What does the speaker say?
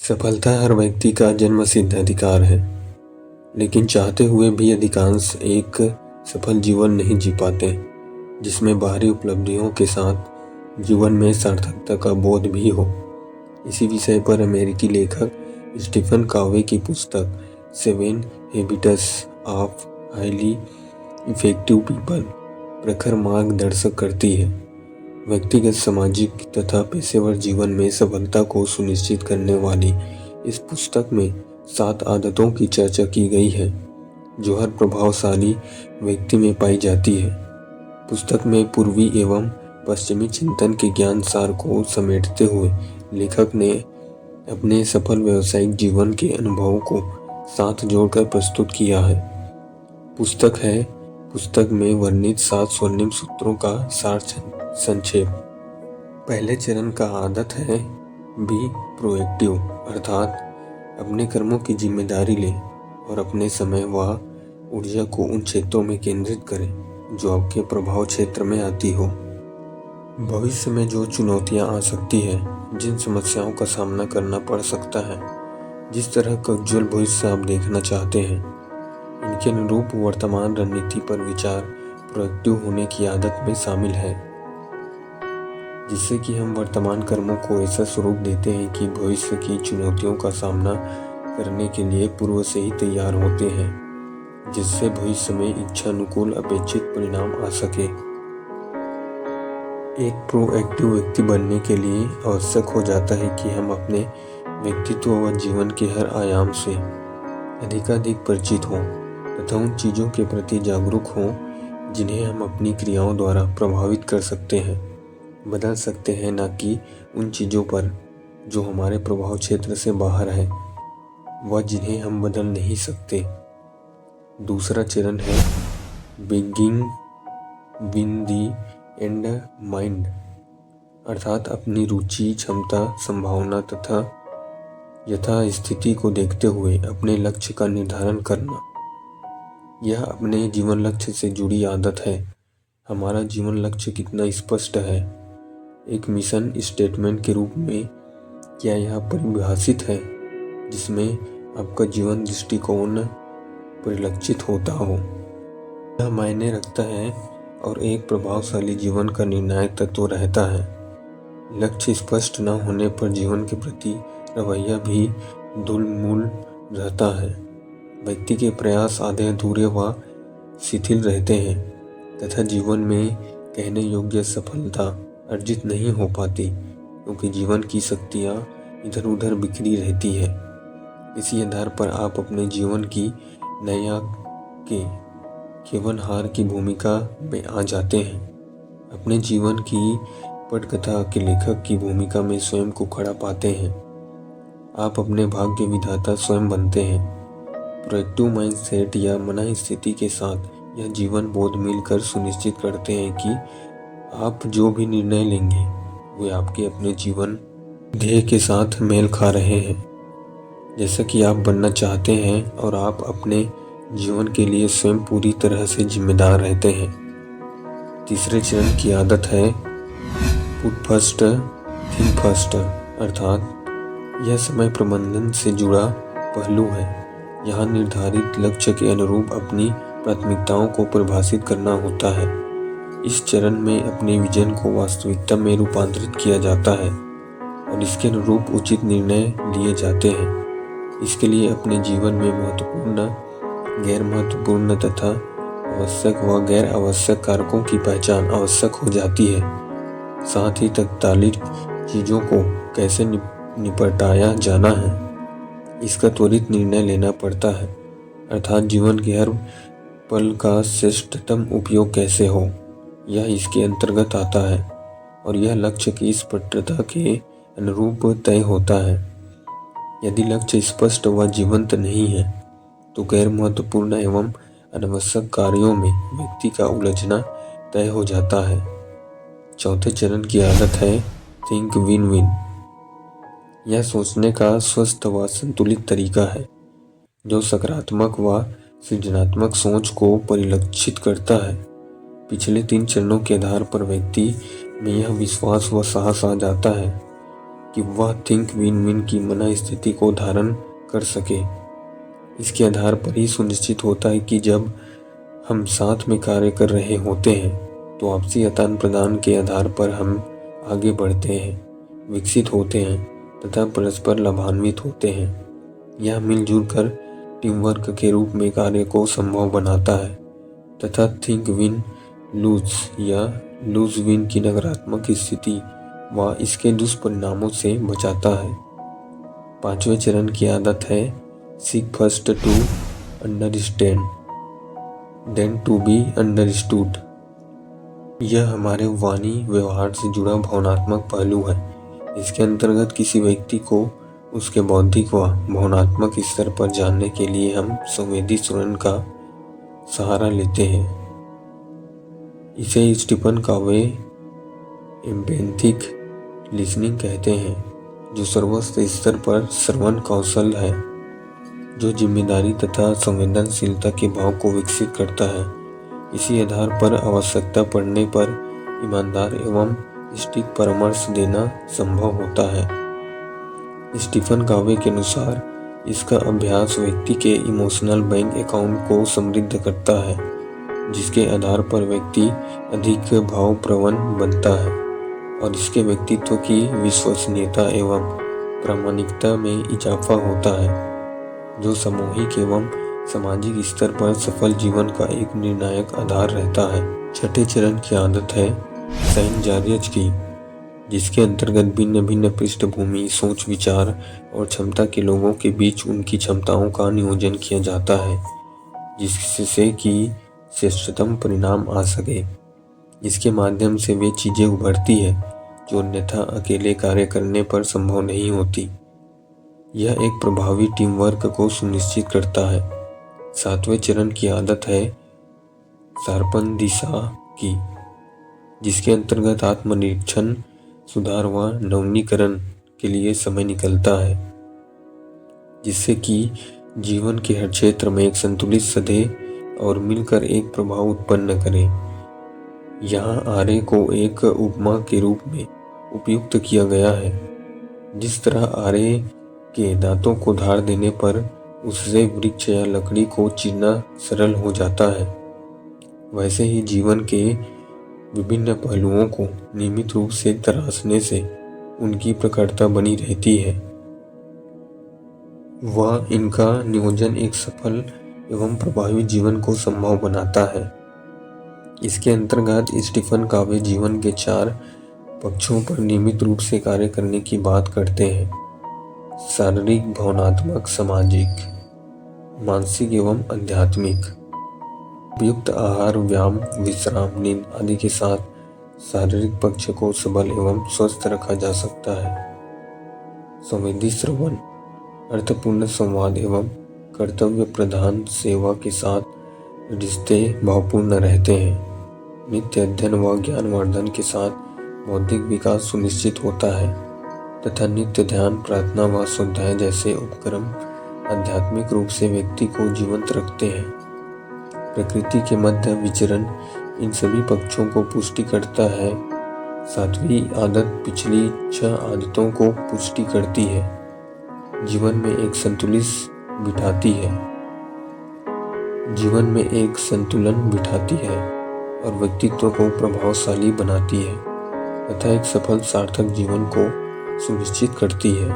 सफलता हर व्यक्ति का जन्मसिद्ध अधिकार है, लेकिन चाहते हुए भी अधिकांश एक सफल जीवन नहीं जी पाते, जिसमें बाहरी उपलब्धियों के साथ जीवन में सार्थकता का बोध भी हो। इसी विषय पर अमेरिकी लेखक स्टीफन कॉवे की पुस्तक 7 habits of highly effective people प्रखर मार्गदर्शक करती है। व्यक्तिगत, सामाजिक तथा पेशेवर जीवन में सफलता को सुनिश्चित करने वाली इस पुस्तक में 7 आदतों की चर्चा की गई है, जो हर प्रभावशाली व्यक्ति में पाई जाती है। पुस्तक में पूर्वी एवं पश्चिमी चिंतन के ज्ञान सार को समेटते हुए लेखक ने अपने सफल व्यावसायिक जीवन के अनुभवों को साथ जोड़कर प्रस्तुत किया है। पुस्तक में वर्णित 7 स्वर्णिम सूत्रों का सार संक्षेप। पहले चरण का आदत है बी प्रोएक्टिव, अर्थात अपने कर्मों की जिम्मेदारी लें और अपने समय व ऊर्जा को उन क्षेत्रों में केंद्रित करें जो आपके प्रभाव क्षेत्र में आती हो। भविष्य में जो चुनौतियां आ सकती है, जिन समस्याओं का सामना करना पड़ सकता है, जिस तरह का उज्जवल भविष्य आप देखना चाहते हैं, इनके अनुरूप वर्तमान रणनीति पर विचार प्रोएक्टिव होने की आदत में शामिल है, जिससे कि हम वर्तमान कर्मों को ऐसा स्वरूप देते हैं कि भविष्य की चुनौतियों का सामना करने के लिए पूर्व से ही तैयार होते हैं, जिससे भविष्य में इच्छानुकूल अपेक्षित परिणाम आ सके। एक प्रोएक्टिव व्यक्ति बनने के लिए आवश्यक हो जाता है कि हम अपने व्यक्तित्व व जीवन के हर आयाम से अधिकाधिक परिचित हों तथा उन चीज़ों के प्रति जागरूक हों जिन्हें हम अपनी क्रियाओं द्वारा प्रभावित कर सकते हैं, बदल सकते हैं, न कि उन चीज़ों पर जो हमारे प्रभाव क्षेत्र से बाहर है व जिन्हें हम बदल नहीं सकते। दूसरा चरण है begin win the and mind, अर्थात अपनी रुचि, क्षमता, संभावना तथा यथास्थिति को देखते हुए अपने लक्ष्य का निर्धारण करना। यह अपने जीवन लक्ष्य से जुड़ी आदत है। हमारा जीवन लक्ष्य कितना स्पष्ट है? एक मिशन स्टेटमेंट के रूप में क्या यह परिभाषित है, जिसमें आपका जीवन दृष्टिकोण परिलक्षित होता हो? यह मायने रखता है और एक प्रभावशाली जीवन का निर्णायक तत्व रहता है। लक्ष्य स्पष्ट न होने पर जीवन के प्रति रवैया भी धूलमूल रहता है। व्यक्ति के प्रयास आधे अधूरे व शिथिल रहते हैं तथा जीवन में कहने योग्य सफलता अर्जित नहीं हो पाती, क्योंकि जीवन की शक्तियाँ इधर उधर बिखरी रहती है। इसी आधार पर आप अपने जीवन की नायक के केवनहार की भूमिका में आ जाते हैं। अपने जीवन की पटकथा के लेखक की भूमिका में स्वयं को खड़ा पाते हैं। आप अपने भाग्य विधाता स्वयं बनते हैं। प्रोएक्टिव माइंडसेट या मना स्थिति के साथ यह जीवन बोध मिलकर सुनिश्चित करते हैं कि आप जो भी निर्णय लेंगे वे आपके अपने जीवन ध्येय के साथ मेल खा रहे हैं, जैसा कि आप बनना चाहते हैं, और आप अपने जीवन के लिए स्वयं पूरी तरह से जिम्मेदार रहते हैं। तीसरे चरण की आदत है पुट फर्स्ट थिंक फर्स्ट, अर्थात यह समय प्रबंधन से जुड़ा पहलू है। यहाँ निर्धारित लक्ष्य के अनुरूप अपनी प्राथमिकताओं को परिभाषित करना होता है। इस चरण में अपने विजन को वास्तविकता में रूपांतरित किया जाता है और इसके अनुरूप उचित निर्णय लिए जाते हैं। इसके लिए अपने जीवन में महत्वपूर्ण, गैर महत्वपूर्ण तथा आवश्यक व गैर आवश्यक कारकों की पहचान आवश्यक हो जाती है। साथ ही तत्कालिक चीज़ों को कैसे निपटाया जाना है, इसका त्वरित निर्णय लेना पड़ता है, अर्थात जीवन के हर पल का श्रेष्ठतम उपयोग कैसे हो, यह इसके अंतर्गत आता है और यह लक्ष्य की स्पष्टता के अनुरूप तय होता है। यदि लक्ष्य स्पष्ट व जीवंत नहीं है तो गैर महत्वपूर्ण एवं अनावश्यक कार्यों में व्यक्ति का उलझना तय हो जाता है। चौथे चरण की आदत है थिंक विन विन। यह सोचने का स्वस्थ व संतुलित तरीका है, जो सकारात्मक व सृजनात्मक सोच को परिलक्षित करता है। पिछले 3 चरणों के आधार पर व्यक्ति में यह विश्वास व साहस आ जाता है कि वह थिंक विन विन की मन स्थिति को धारण कर सके। इसके आधार पर ही सुनिश्चित होता है कि जब हम साथ में कार्य कर रहे होते हैं तो आपसी आदान प्रदान के आधार पर हम आगे बढ़ते हैं, विकसित होते हैं तथा परस्पर लाभान्वित होते हैं। यह मिलजुल कर टीम वर्क के रूप में कार्य को संभव बनाता है तथा थिंक विन लूज या लूज विन की नकारात्मक स्थिति व इसके दुष्परिणामों से बचाता है। 5वें चरण की आदत है seek first to understand then to be understood. यह हमारे वाणी व्यवहार से जुड़ा भावनात्मक पहलू है। इसके अंतर्गत किसी व्यक्ति को उसके बौद्धिक व भावनात्मक स्तर पर जानने के लिए हम संवेदी सुनन का सहारा लेते हैं। इसे स्टीफन कावे एम्पैथिक लिसनिंग कहते हैं, जो सर्वोच्च स्तर पर श्रवण कौशल है, जो जिम्मेदारी तथा संवेदनशीलता के भाव को विकसित करता है। इसी आधार पर आवश्यकता पड़ने पर ईमानदार एवं सटीक परामर्श देना संभव होता है। स्टीफन कावे के अनुसार इसका अभ्यास व्यक्ति के इमोशनल बैंक अकाउंट को समृद्ध करता है, जिसके आधार पर व्यक्ति अधिक भावप्रवण बनता है और इसके व्यक्तित्व की विश्वसनीयता एवं प्रामाणिकता में इजाफा होता है, जो सामूहिक एवं सामाजिक स्तर पर सफल जीवन का एक निर्णायक आधार रहता है। 6ठे चरण की आदत है साइनजार्यज की, जिसके अंतर्गत भिन्न भिन्न पृष्ठभूमि, सोच, विचार और क्षमता के लोगों के बीच उनकी क्षमताओं का नियोजन किया जाता है, जिससे कि श्रेष्ठतम परिणाम आ सके। इसके माध्यम से वे चीजें उभरती है जो अन्यथा अकेले कार्य करने पर संभव नहीं होती। यह एक प्रभावी टीम वर्क को सुनिश्चित करता है। 7वें चरण की आदत है शार्पन दिशा की, जिसके अंतर्गत आत्मनिरीक्षण, सुधार व नवीनीकरण के लिए समय निकलता है, जिससे कि जीवन के हर क्षेत्र में एक संतुलित सधे और मिलकर एक प्रभाव उत्पन्न करें। यहाँ आरे को एक उपमा के रूप में उपयुक्त किया गया है। जिस तरह आरे के दांतों को धार देने पर उससे वृक्ष या लकड़ी को चीरना सरल हो जाता है, वैसे ही जीवन के विभिन्न पहलुओं को नियमित रूप से तराशने से उनकी प्रखरता बनी रहती है व इनका नियोजन एक सफल एवं प्रभावी जीवन को संभव बनाता है। इसके अंतर्गत स्टीफन कावे जीवन के 4 पक्षों पर नियमित रूप से कार्य करने की बात करते हैं: शारीरिक, भावनात्मक, सामाजिक, मानसिक एवं आध्यात्मिक। उपयुक्त आहार, व्यायाम, विश्राम, नींद आदि के साथ शारीरिक पक्ष को सबल एवं स्वस्थ रखा जा सकता है। संवेदी श्रवण, अर्थपूर्ण संवाद एवं कर्तव्य प्रधान सेवा के साथ रिश्ते भावपूर्ण रहते हैं। नित्य अध्ययन व ज्ञानवर्धन के साथ बौद्धिक विकास सुनिश्चित होता है तथा नित्य ध्यान, प्रार्थना व स्वाध्याय जैसे उपक्रम आध्यात्मिक रूप से व्यक्ति को जीवंत रखते हैं। प्रकृति के मध्य विचरण इन सभी पक्षों को पुष्टि करता है। 7वीं आदत पिछली 6 आदतों को पुष्टि करती है, जीवन में एक संतुलन बिठाती है और व्यक्तित्व को प्रभावशाली बनाती है तथा एक सफल सार्थक जीवन को सुनिश्चित करती है।